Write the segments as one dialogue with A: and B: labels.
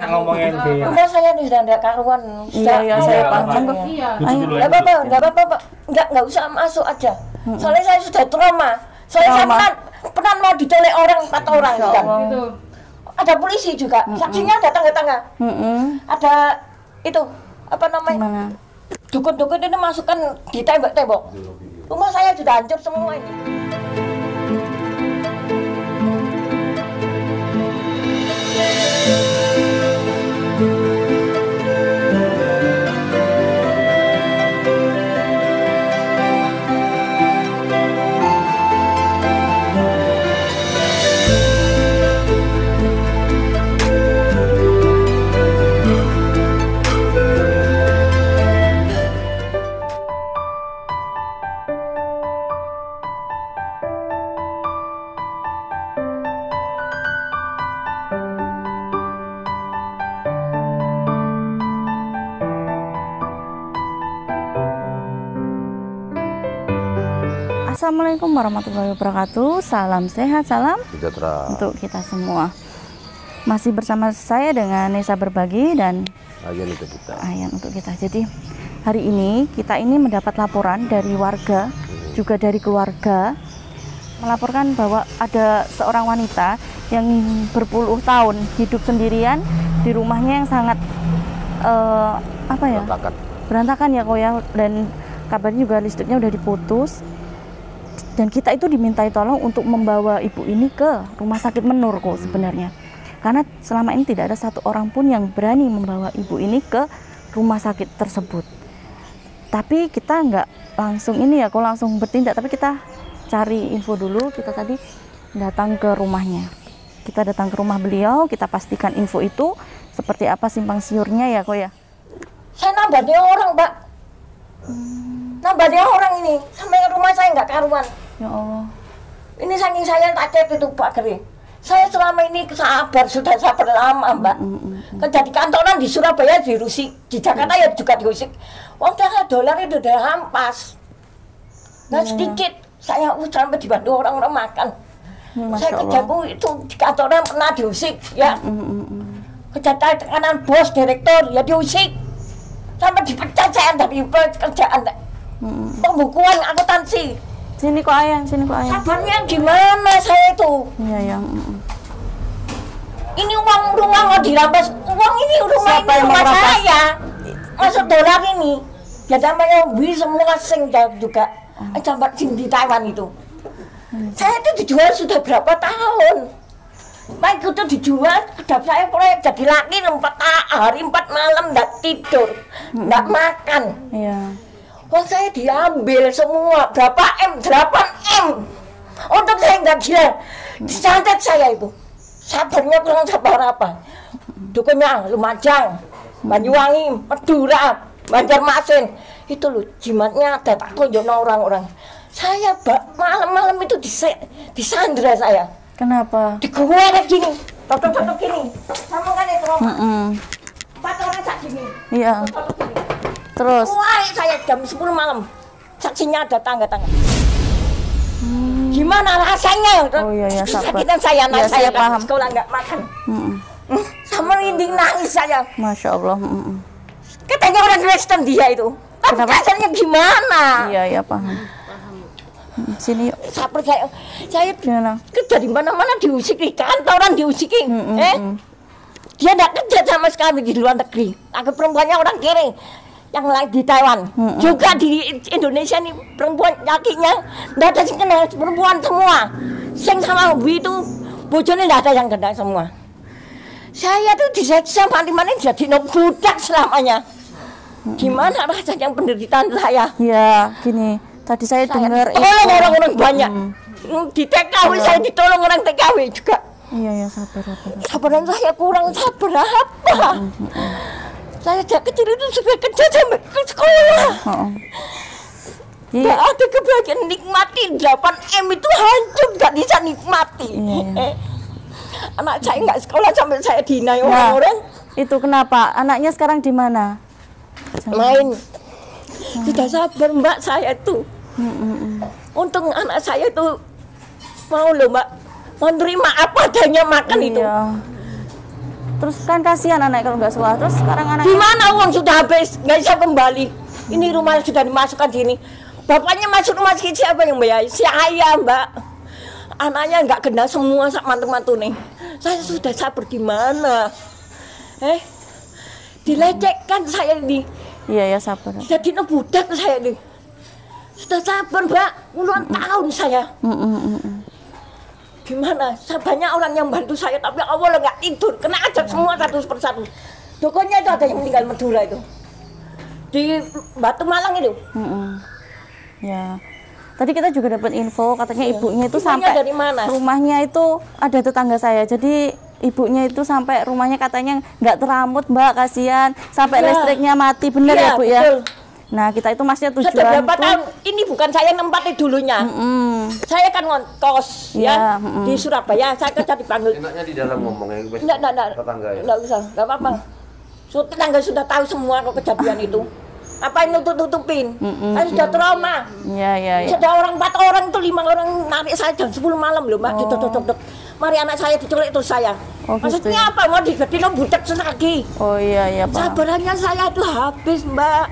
A: ngomongin dia.
B: Udah saya nih sudah enggak karuan.
C: Iya, saya paham.
B: Iya. Enggak apa-apa. Enggak usah masuk aja. Soalnya saya sudah trauma. Soalnya saya pernah mau diculik orang 4 orang kan. Gitu. Ada polisi juga. Saksinya ada tangga-tangga. Ada itu apa namanya? Dukun-dukun ini masukkan di tembok-tembok. Rumah saya sudah hancur semua ini.
C: Assalamualaikum warahmatullahi wabarakatuh. Salam sehat, salam
D: sejahtera
C: untuk kita semua. Masih bersama saya dengan Nesa Berbagi dan Ayan untuk kita. Jadi hari ini kita mendapat laporan dari warga, juga dari keluarga, melaporkan bahwa ada seorang wanita yang berpuluh tahun hidup sendirian di rumahnya yang sangat berantakan ya kok ya, dan kabarnya juga listriknya udah diputus. Dan kita itu dimintai tolong untuk membawa ibu ini ke rumah sakit Menur kok sebenarnya. Karena selama ini tidak ada satu orang pun yang berani membawa ibu ini ke rumah sakit tersebut. Tapi kita nggak langsung langsung bertindak, tapi kita cari info dulu. Kita tadi datang ke rumahnya. Kita datang ke rumah beliau, kita pastikan info itu seperti apa simpang siurnya ya kok ya.
B: Saya nambahnya orang, Mbak. Nambahnya orang ini sampai rumah saya nggak karuan.
C: Ya Allah.
B: Ini saking saya takut itu Pak Geri. Saya selama ini sudah sabar lama, Mbak. Kerja di kantoran di Surabaya diusik, di Jakarta ya juga diusik. Wong dolar itu udah hampas. Nah sedikit saya sampai dibantu orang-orang makan. Saya kerjaku itu di kantoran pernah diusik ya. Kerja tekanan bos, direktur ya diusik. Sampai dipecat saya dari kerjaan. Pembukuan akuntansi.
C: Sini kok ayang.
B: Sabarnya gimana saya itu?
C: Iya.
B: Ini uang rumah mau dirampas. Uang ini rumah saya. Masuk dolar ini. Ya namanya semua sing juga. Jambat di Taiwan itu. Saya itu dijual sudah berapa tahun. Baik itu dijual, kedap saya proyek jadi laki 4 hari 4 malam nggak tidur, nggak makan.
C: Iya.
B: Wah saya diambil semua, berapa M, 8 M. Untuk saya nggak gila, disantet saya itu. Sabarnya kurang sabar apa. Dukunnya Lumajang, Banyuwangi, Madura, Banjarmasin. Itu loh, jimatnya ada tak tunjuknya orang-orang. Saya malam-malam itu disandra saya.
C: Kenapa?
B: Di gua ada gini, totok-totok gini. Sama kan itu Roma. 4 orang sak gini.
C: Iya.
B: Totok gini.
C: Terus?
B: Wah, saya jam 10 malam. Saksinya ada tangga-tangga. Gimana rasanya?
C: Oh iya, sabar.
B: Kesakitan saya, anak saya
C: paham.
B: Sekolah nggak makan. Sama merinding nangis saya.
C: Masya Allah.
B: Katanya orang Kristen dia itu. Tapi rasanya gimana?
C: Iya, paham. Sini yuk.
B: Sabar saya
C: Gimana?
B: kerja di mana-mana diusik, di kantoran diusiki. Dia nggak kerja sama sekali di luar negeri. Aku perempuannya orang kiri. Yang lain di Taiwan, juga di Indonesia nih perempuan lakinya nggak ada yang kenal, perempuan semua. Sing sama Wi itu bojone nggak ada yang kenal semua. Saya tuh disiksa mana jadi budak selamanya. Gimana rasanya penderitaan saya?
C: Ya, gini. Tadi saya dengar
B: tolong orang-orang banyak. Di TKW saya ditolong orang TKW juga.
C: Iya, sabar.
B: Sabaran saya kurang sabar apa? Saya sejak kecil itu sudah kerja sampai ke sekolah. Gak ada kebahagiaan nikmati 8 M itu hancur, gak bisa nikmati. Anak saya nggak sekolah sampai saya dinai orang-orang.
C: Itu kenapa? Anaknya sekarang di mana?
B: Main. Sudah sabar Mbak saya tuh. Untung anak saya tuh mau loh Mbak, mau terima apa adanya makan itu.
C: Terus kan kasihan anak kalau nggak sekolah. Terus sekarang anak
B: gimana uang sudah habis, nggak bisa kembali. Ini rumah sudah dimasukkan sini. Bapaknya masuk rumah sakit, siapa yang bayar? Si ayah, Mbak. Anaknya nggak kena semua sama mantu-mantu nih. Saya sudah sabar gimana? Dilecehkan saya ini.
C: Iya ya sabar.
B: Jadi budak saya ini. Sudah sabar, Mbak. Puluhan tahun saya. Gimana? Banyak orang yang bantu saya, tapi Allah nggak tidur. Kena aja semua satu persatu. Dukunnya itu ada yang meninggal Madura itu. Di Batu Malang itu.
C: Ya. Tadi kita juga dapat info katanya ibunya itu
B: Ibunya
C: sampai
B: dari mana?
C: rumahnya itu ada tetangga saya. Jadi ibunya itu sampai rumahnya katanya nggak teramut, Mbak, kasihan sampai listriknya mati. Bener ya, Bu ya?
B: Betul.
C: Nah, kita itu masnya tujuan
B: Sudah berapa
C: itu
B: tahun? Ini bukan saya nempati dulunya. Saya kan ngekos ya di Surabaya. Saya kerja dipanggil.
A: Enaknya di dalam ngomongnya.
B: Enggak.
A: Tetangga ya.
B: Enggak usah, enggak apa-apa. Tetangga sudah tahu semua kok kejadian itu. Apa yang nutup-nutupin? Saya sudah trauma.
C: Iya.
B: Sudah 4 orang itu 5 orang narik saya jam 10 malam loh, Mbak. Duduk. Mari anak saya diculik terus saya. Maksudnya apa? Mau digedein budak lagi.
C: Oh iya, Pak.
B: Sabarannya saya itu habis, Mbak.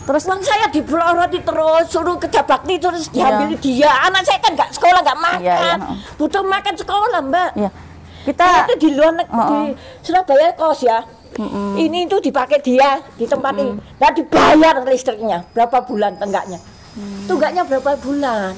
B: Terus uang saya dipeloroti terus, suruh kerja bakti terus diambil dia. Anak saya kan nggak sekolah, nggak makan. Butuh makan sekolah, Mbak.
C: Iya. Kita
B: itu di luar di Surabaya kos ya. Ini itu dipakai dia di tempat ini. Dan dibayar listriknya berapa bulan tenggaknya. Tunggaknya berapa bulan.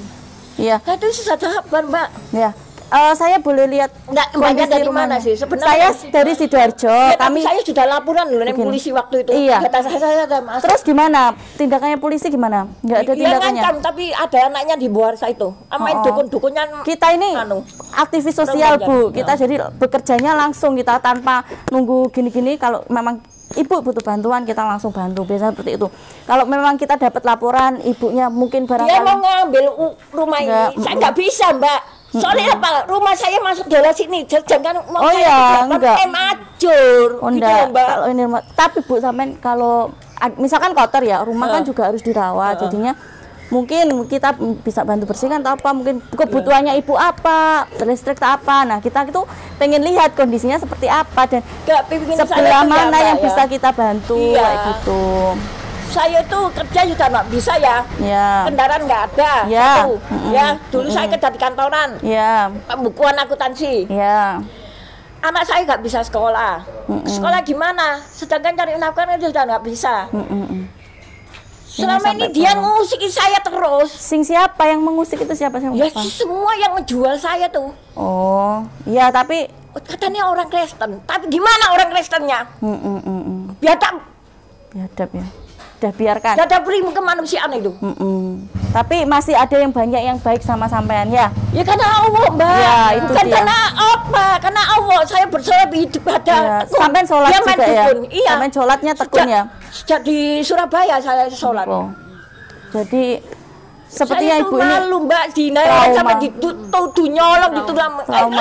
C: Iya.
B: Nah, itu susah sabar, Mbak.
C: Iya. Saya boleh lihat
B: Mbaknya dari
C: rumahnya.
B: mana sih? Sebenarnya
C: Saya dari Sidoarjo.
B: ya,
C: Kami
B: saya sudah laporan loh dengan polisi waktu itu.
C: Iya.
B: Kata saya ada masuk.
C: Terus gimana? Tindakannya polisi gimana? Nggak ada tindakannya.
B: Ngancam, tapi ada anaknya di Buarsa itu. Main dukun-dukunnya.
C: Kita ini aktivis sosial, Bu. Kita jadi bekerjanya langsung, kita tanpa nunggu gini-gini. Kalau memang ibu butuh bantuan, kita langsung bantu. Biasanya seperti itu. Kalau memang kita dapat laporan ibunya mungkin barangkali
B: dia mau ngambil rumah ini, saya nggak bisa, Mbak. Soalnya apa? Rumah saya masuk daerah sini, jangan mau
C: enggak.
B: Acur.
C: Oh, enggak. Kalau ini rumah, tapi Bu sampean kalau misalkan kotor ya, rumah kan juga harus dirawat. Jadinya mungkin kita bisa bantu bersihkan atau apa, mungkin kebutuhannya ibu apa, listrik apa. Nah, kita itu pengen lihat kondisinya seperti apa dan sebelah mana yang bisa kita bantu kayak gitu.
B: Saya itu kerja sudah nggak bisa ya. Kendaraan nggak ada. Dulu saya kerja di kantoran. Pembukuan akuntansi. Anak saya nggak bisa sekolah. Sekolah gimana? Sedangkan cari nafkah itu sudah nggak bisa. Selama ini dia ngusiki saya terus.
C: Sing siapa yang mengusik itu siapa?
B: Ya semua yang menjual saya tuh.
C: Oh, iya tapi
B: katanya orang Kristen. Tapi gimana orang Kristennya? Biadab
C: ya. Udah biarkan.
B: Ada prima kemanusiaan itu.
C: Tapi masih ada yang banyak yang baik sama sampean ya.
B: Ya karena Allah, Mbak.
C: Ya, itu
B: bukan
C: dia.
B: karena apa? Karena Allah. Saya bersolat hidup ada.
C: Sampean sholat
B: dia
C: juga ya.
B: Iya.
C: Sampean sholatnya tekun ya.
B: Sejak di Surabaya saya sholat.
C: Jadi sepertinya
B: saya
C: ibu
B: itu malu, Mbak, Dina sampai dituduh nyolong,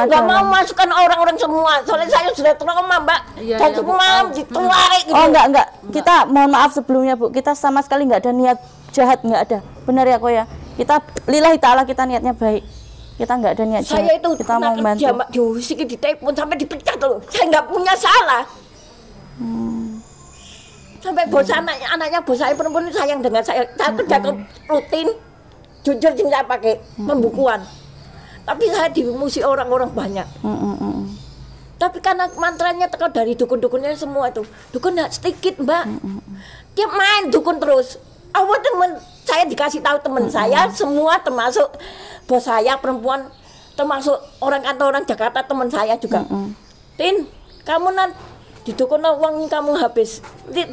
B: nggak mau masukkan orang-orang semua. Soalnya saya sudah trauma, Mbak. Dan semua ditarik gitu.
C: Oh enggak. Kita mohon maaf sebelumnya, Bu. Kita sama sekali nggak ada niat jahat, nggak ada. Benar ya, kok ya. Kita lillahi ta'ala, kita niatnya baik. Kita nggak ada niat jahat.
B: Saya itu
C: kita mau membantu.
B: Mbak, diusik di telepon sampai dipecat loh. Saya nggak punya salah. Sampai bos anaknya bos saya perempuan sayang dengan saya. Saya kerja rutin. Jujur saya pakai pembukuan, tapi saya dimusuhi orang-orang banyak. Tapi karena mantranya tekal dari dukun-dukunnya semua itu, dukun nggak sedikit, Mbak. Dia main dukun terus. Awal temen saya dikasih tahu teman saya semua, termasuk bos saya perempuan, termasuk orang kantoran Jakarta teman saya juga. Tin, kamu nanti di dukun uang kamu habis,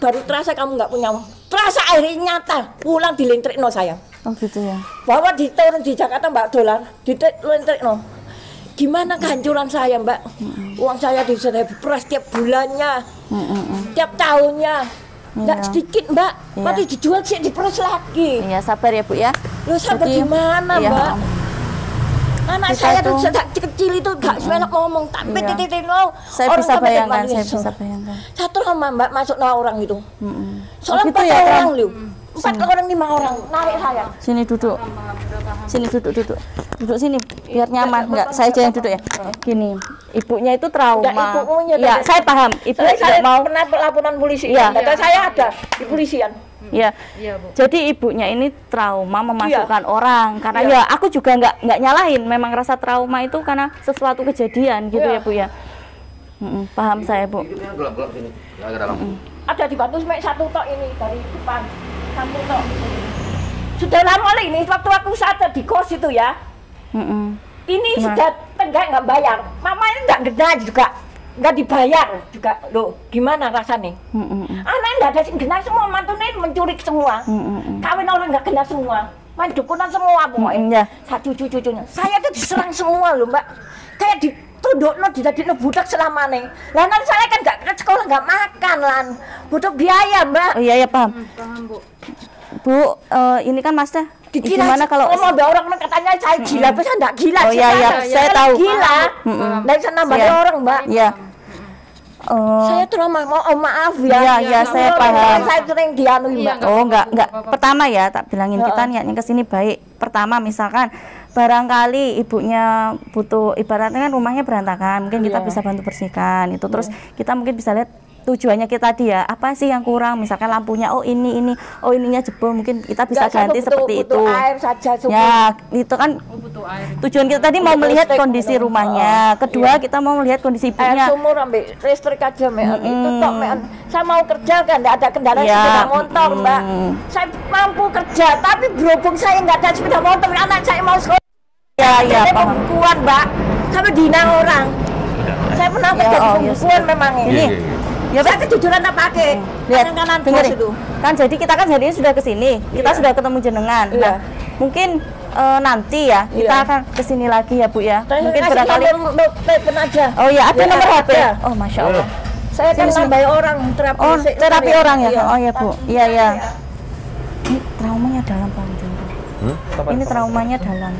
B: baru terasa kamu nggak punya uang. Terasa akhirnya nyata, pulang dilentrikno saya.
C: Oh gitu ya.
B: Bawa turun di Jakarta Mbak dolar, dilentrikno. Gimana kehancuran saya, Mbak? Uang saya disuruh peras tiap bulannya, tiap tahunnya. Nggak sedikit, Mbak. Nanti dijual sih diperas lagi.
C: Iya, sabar ya, Bu ya.
B: Lu sabar gimana, Mbak? Anak saya tuh sejak kecil itu gak sebenarnya ngomong, tapi titik-titik
C: saya bisa bayangkan. Saya trauma,
B: Mbak, masuk orang itu. Soalnya
C: gitu ya,
B: orang lu. 4 orang 5 orang narik saya.
C: Sini duduk. Sini duduk. Duduk sini biar nyaman. Enggak, saya aja yang duduk ya. Gini, ibunya itu trauma. Ya, saya paham. Ibu
B: saya
C: mau
B: pernah laporan polisi.
C: Iya.
B: Data saya ada di polisian.
C: ya. Jadi ibunya ini trauma memasukkan orang karena ya aku juga nggak nyalahin. Memang rasa trauma itu karena sesuatu kejadian gitu ya Bu ya. Paham saya Bu.
A: Gelap-gelap sini. Nggak ada lampu.
B: Ada dibantu sampai 1 tok ini dari depan 1 tok. Sudah lama lah ini waktu aku sadar di kos itu ya. Ini sudah tenggak nggak bayar. Mama ini nggak geda juga, nggak dibayar juga. Loh, gimana rasanya? Anak nggak ada yang gena semua, mantunya mencuri semua. Kawin orang nggak gena semua, main dukunan semua pokoknya. Satu cucunya, saya tuh diserang semua loh Mbak. Kayak ditunduk no, dijadiin budak selama nih. Lah nanti saya kan nggak ke sekolah, nggak makan lan, butuh biaya Mbak.
C: Oh iya ya paham. Paham Bu. Bu, ini kan Masnya gimana kalau
B: mau orang katanya saya gila, tapi saya enggak gila.
C: Oh iya iya, saya tahu.
B: Gila. Dari sana nambah orang, Mbak.
C: Iya.
B: Saya tuh maaf ya.
C: Iya, saya paham.
B: Saya sering dianui, Mbak.
C: Oh, enggak. Pertama ya, tak bilangin kita niatnya ke sini baik. Pertama misalkan barangkali ibunya butuh, ibaratnya kan rumahnya berantakan, mungkin kita bisa bantu bersihkan itu. Terus kita mungkin bisa lihat tujuannya kita dia apa sih yang kurang, misalkan lampunya ini oh ininya jebol, mungkin kita bisa ganti seperti itu
B: air saja,
C: ya itu kan tujuan kita tadi mau melihat kondisi rumahnya. Kedua kita mau melihat kondisi ibunya,
B: air sumur ambil listrik aja itu tok saya mau kerja kan nggak ada kendaraan sepeda motor Mbak, saya mampu kerja tapi berhubung saya nggak ada sepeda motor, anak saya mau sekolah
C: ya paham
B: pembukuan Mbak, sampai dina orang saya pernah kerja pembukuan memang ini.
C: Ya,
B: saya kejujuran tak pakai.
C: Lihat,
B: kanan
C: dengerin.
B: itu.
C: Kan jadi kita kan hari ini sudah ke sini. Kita sudah ketemu jenengan. Nah, mungkin nanti ya kita akan ke sini lagi ya Bu ya. Mungkin barangkali
B: aja.
C: Oh ya, ada nomor HP. Oh, Masya Allah.
B: Saya kan nambah orang terapi.
C: Oh, terapi orang ya. Oh ya Bu. Iya. Ini traumanya dalam Pak Jumbo. Ini traumanya dalam.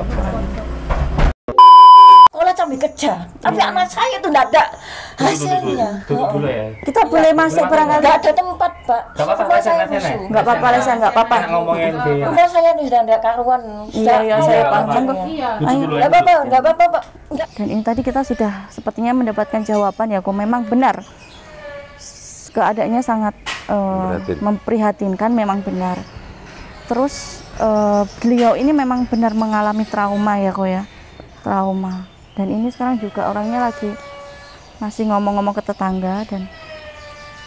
B: Sekolah sambil kerja, tapi anak saya itu enggak ada hasilnya.
A: Dulu ya.
C: Kita boleh masuk barangkali.
B: Enggak ada tempat, Pak.
C: Enggak apa-apa, Lesen, enggak apa-apa.
A: Ngomongin dia.
B: Udah saya nih sudah enggak karuan.
C: Iya, saya paham.
B: Enggak apa-apa, Pak.
C: Dan ini tadi kita sudah sepertinya mendapatkan jawaban ya, kok memang benar. Keadaannya sangat memprihatinkan, memang benar. Terus beliau ini memang benar mengalami trauma ya kok ya, trauma. Dan ini sekarang juga orangnya lagi masih ngomong-ngomong ke tetangga, dan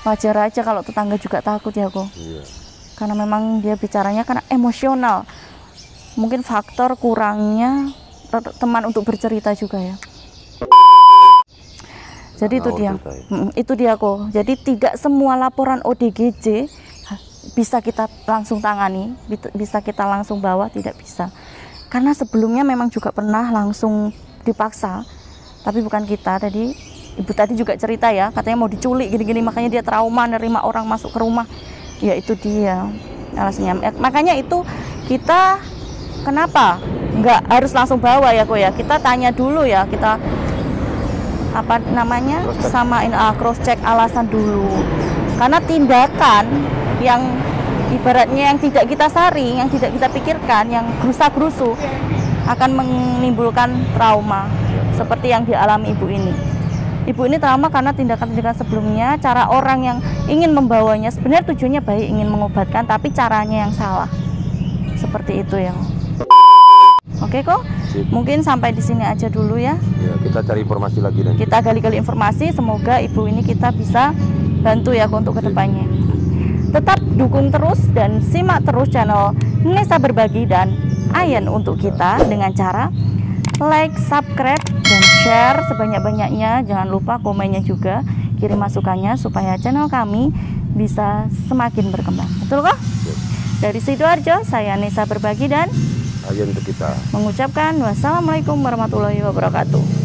C: wajar aja kalau tetangga juga takut ya kok. Karena memang dia bicaranya karena emosional. Mungkin faktor kurangnya teman untuk bercerita juga ya. Jadi itu dia kok. Jadi tidak semua laporan ODGJ bisa kita langsung tangani, bisa kita langsung bawa, tidak bisa. Karena sebelumnya memang juga pernah langsung dipaksa, tapi bukan kita. Tadi ibu tadi juga cerita ya, katanya mau diculik gini-gini, makanya dia trauma nerima orang masuk ke rumah. Ya itu dia alasannya. Makanya itu kita kenapa nggak harus langsung bawa ya kok ya, kita tanya dulu ya, kita apa namanya samain cross check alasan dulu. Karena tindakan yang ibaratnya yang tidak kita saring, yang tidak kita pikirkan, yang gerusa-gerusu akan menimbulkan trauma seperti yang dialami ibu ini. Ibu ini trauma karena tindakan-tindakan sebelumnya, cara orang yang ingin membawanya, sebenarnya tujuannya baik, ingin mengobatkan, tapi caranya yang salah. Seperti itu ya. Oke kok, mungkin sampai di sini aja dulu ya.
D: Ya, kita cari informasi lagi nanti.
C: Kita gali-gali informasi, semoga ibu ini kita bisa bantu ya untuk kedepannya. Tetap dukung terus dan simak terus channel Nesa Berbagi dan Ayan untuk kita dengan cara like, subscribe, dan share sebanyak-banyaknya. Jangan lupa komennya juga, kirim masukannya supaya channel kami bisa semakin berkembang. Betul kok? Dari Sidoarjo, saya Nesa Berbagi dan
D: Ayan untuk kita
C: mengucapkan wassalamualaikum warahmatullahi wabarakatuh.